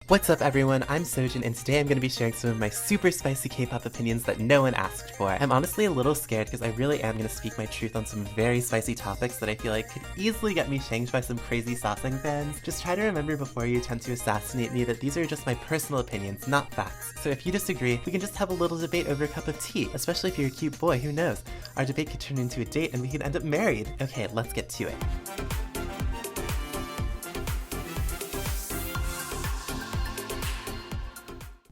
What's up everyone, I'm Sojin and today I'm going to be sharing some of my super spicy K-pop opinions that no one asked for. I'm honestly a little scared because I really am going to speak my truth on some very spicy topics that I feel like could easily get me shanked by some crazy Sasang fans. Just try to remember before you attempt to assassinate me that these are just my personal opinions, not facts. So if you disagree, we can just have a little debate over a cup of tea, especially if you're a cute boy, who knows? Our debate could turn into a date and we could end up married. Okay, let's get to it.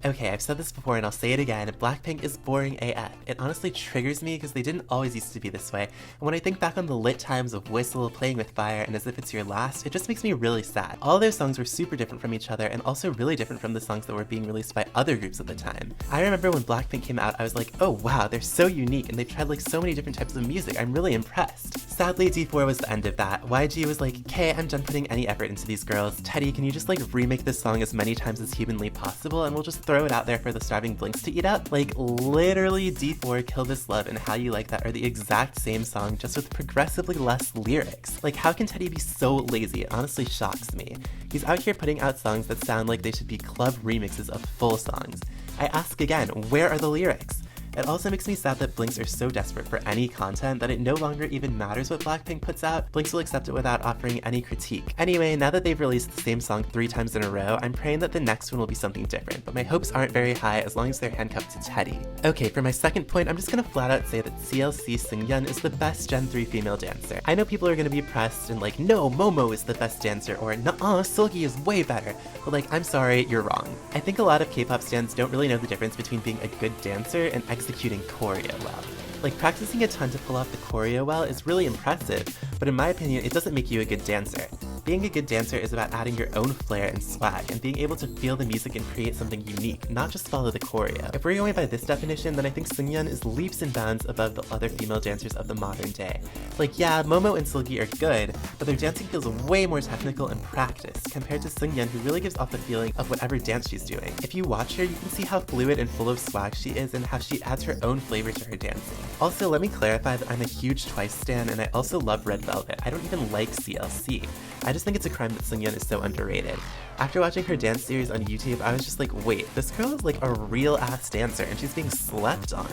Okay, I've said this before and I'll say it again, Blackpink is boring AF. It honestly triggers me because they didn't always used to be this way, and when I think back on the lit times of Whistle, Playing with Fire, and As If It's Your Last, it just makes me really sad. All those songs were super different from each other and also really different from the songs that were being released by other groups at the time. I remember when Blackpink came out, I was like, oh wow, they're so unique and they've tried like so many different types of music, I'm really impressed. Sadly, D4 was the end of that. YG was like, okay, I'm done putting any effort into these girls. Teddy, can you just like remake this song as many times as humanly possible and we'll just throw it out there for the starving blinks to eat up? Like literally D4, Kill This Love, and How You Like That are the exact same song just with progressively less lyrics. Like how can Teddy be so lazy? It honestly shocks me. He's out here putting out songs that sound like they should be club remixes of full songs. I ask again, where are the lyrics? It also makes me sad that Blinks are so desperate for any content that it no longer even matters what Blackpink puts out. Blinks will accept it without offering any critique. Anyway, now that they've released the same song 3 times in a row, I'm praying that the next one will be something different, but my hopes aren't very high as long as they're handcuffed to Teddy. Okay, for my second point, I'm just gonna flat out say that CLC Seungyeon is the best Gen 3 female dancer. I know people are gonna be pressed and like, no, Momo is the best dancer, or nuh-uh, Seulgi is way better, but like, I'm sorry, you're wrong. I think a lot of K-pop stans don't really know the difference between being a good dancer and executing choreo well. Like, practicing a ton to pull off the choreo well is really impressive, but in my opinion, it doesn't make you a good dancer. Being a good dancer is about adding your own flair and swag, and being able to feel the music and create something unique, not just follow the choreo. If we're going by this definition, then I think Seungyeon is leaps and bounds above the other female dancers of the modern day. Like, yeah, Momo and Seulgi are good, but their dancing feels way more technical and practiced, compared to Seungyeon, who really gives off the feeling of whatever dance she's doing. If you watch her, you can see how fluid and full of swag she is and how she adds her own flavor to her dancing. Also, let me clarify that I'm a huge Twice stan, and I also love Red Velvet. I don't even like CLC. I just think it's a crime that Seungyeon is so underrated. After watching her dance series on YouTube, I was just like, wait, this girl is like a real-ass dancer and she's being slept on.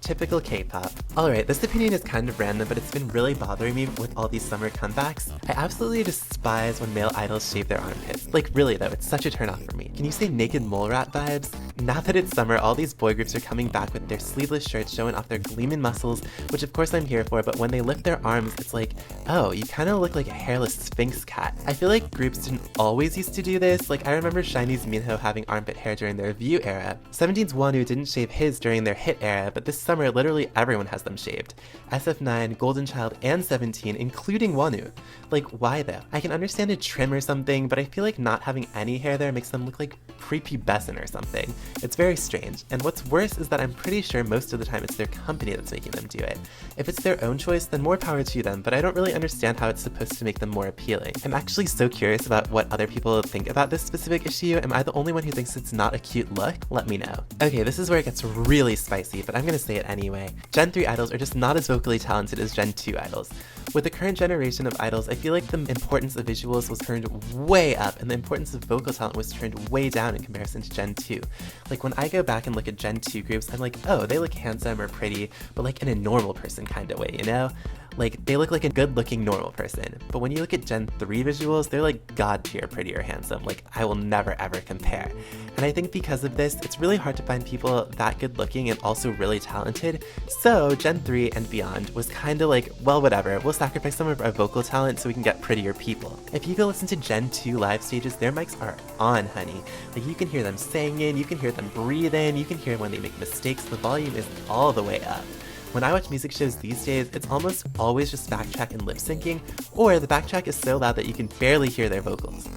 Typical K-pop. Alright, this opinion is kind of random, but it's been really bothering me with all these summer comebacks. I absolutely despise when male idols shave their armpits. Like really though, it's such a turnoff for me. Can you say naked mole rat vibes? Now that it's summer, all these boy groups are coming back with their sleeveless shirts showing off their gleaming muscles, which of course I'm here for, but when they lift their arms, it's like, oh, you kind of look like a hairless Sphinx cat. I feel like groups didn't always used to do this. Like, I remember SHINee's Minho having armpit hair during their View era. 17's Wonwoo didn't shave his during their Hit era, but this summer literally everyone has them shaved. SF9, Golden Child, and 17, including Wonwoo. Like, why though? I can understand a trim or something, but I feel like not having any hair there makes them look like prepubescent or something. It's very strange, and what's worse is that I'm pretty sure most of the time it's their company that's making them do it. If it's their own choice, then more power to them, but I don't really understand how it's supposed to make them more appealing. I'm actually so curious about what other people think about this specific issue. Am I the only one who thinks it's not a cute look? Let me know. Okay, this is where it gets really spicy, but I'm gonna say it anyway. Gen 3 idols are just not as vocally talented as Gen 2 idols. With the current generation of idols, I feel like the importance of visuals was turned way up and the importance of vocal talent was turned way down in comparison to Gen 2. Like when I go back and look at Gen 2 groups, I'm like, oh, they look handsome or pretty, but like in a normal person kind of way, you know? Like, they look like a good-looking normal person. But when you look at Gen 3 visuals, they're like god tier pretty or handsome. Like, I will never ever compare. And I think because of this, it's really hard to find people that good-looking and also really talented. So Gen 3 and beyond was kind of like, well, whatever, we'll sacrifice some of our vocal talent so we can get prettier people. If you go listen to Gen 2 live stages, their mics are on, honey. Like, you can hear them singing, you can hear them breathing, you can hear when they make mistakes, the volume is all the way up. When I watch music shows these days, it's almost always just backtrack and lip syncing, or the backtrack is so loud that you can barely hear their vocals.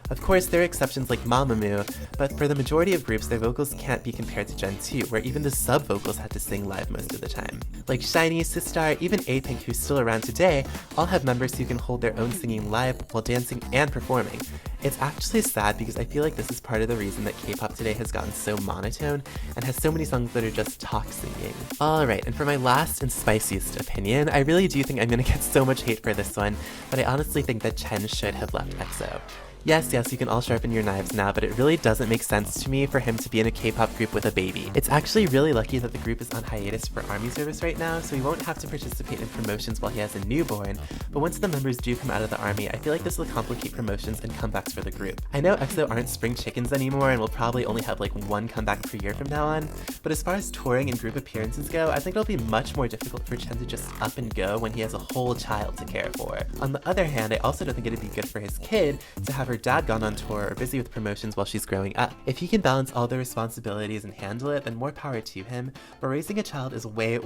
Of course, there are exceptions like Mamamoo, but for the majority of groups, their vocals can't be compared to Gen 2, where even the sub-vocals had to sing live most of the time. Like SHINee, Sistar, even A-Pink, who's still around today, all have members who can hold their own singing live while dancing and performing. It's actually sad because I feel like this is part of the reason that K-pop today has gotten so monotone and has so many songs that are just talk singing. Alright, and for my last and spiciest opinion, I really do think I'm gonna get so much hate for this one, but I honestly think that Chen should have left EXO. Yes, you can all sharpen your knives now, but it really doesn't make sense to me for him to be in a K-pop group with a baby. It's actually really lucky that the group is on hiatus for army service right now, so he won't have to participate in promotions while he has a newborn, but once the members do come out of the army, I feel like this will complicate promotions and comebacks for the group. I know EXO aren't spring chickens anymore and will probably only have like one comeback per year from now on, but as far as touring and group appearances go, I think it'll be much more difficult for Chen to just up and go when he has a whole child to care for. On the other hand, I also don't think it'd be good for his kid to have her dad gone on tour or busy with promotions while she's growing up. If he can balance all the responsibilities and handle it, then more power to him, but raising a child is way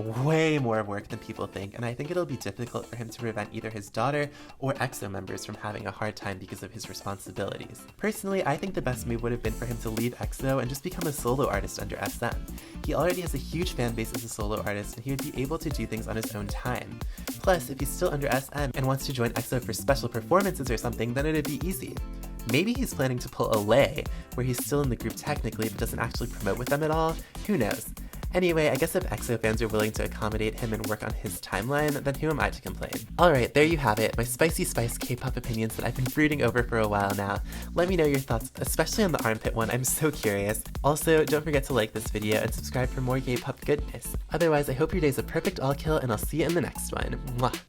more work than people think, and I think it'll be difficult for him to prevent either his daughter or EXO members from having a hard time because of his responsibilities. Personally, I think the best move would have been for him to leave EXO and just become a solo artist under SM. He already has a huge fan base as a solo artist, and he would be able to do things on his own time. Plus, if he's still under SM and wants to join EXO for special performances or something, then it'd be easy. Maybe he's planning to pull a Lay, where he's still in the group technically but doesn't actually promote with them at all. Who knows? Anyway, I guess if EXO fans are willing to accommodate him and work on his timeline, then who am I to complain? Alright, there you have it, my spicy spice K-pop opinions that I've been brooding over for a while now. Let me know your thoughts, especially on the armpit one, I'm so curious. Also, don't forget to like this video and subscribe for more K-pop goodness. Otherwise, I hope your day's a perfect all-kill and I'll see you in the next one. Mwah!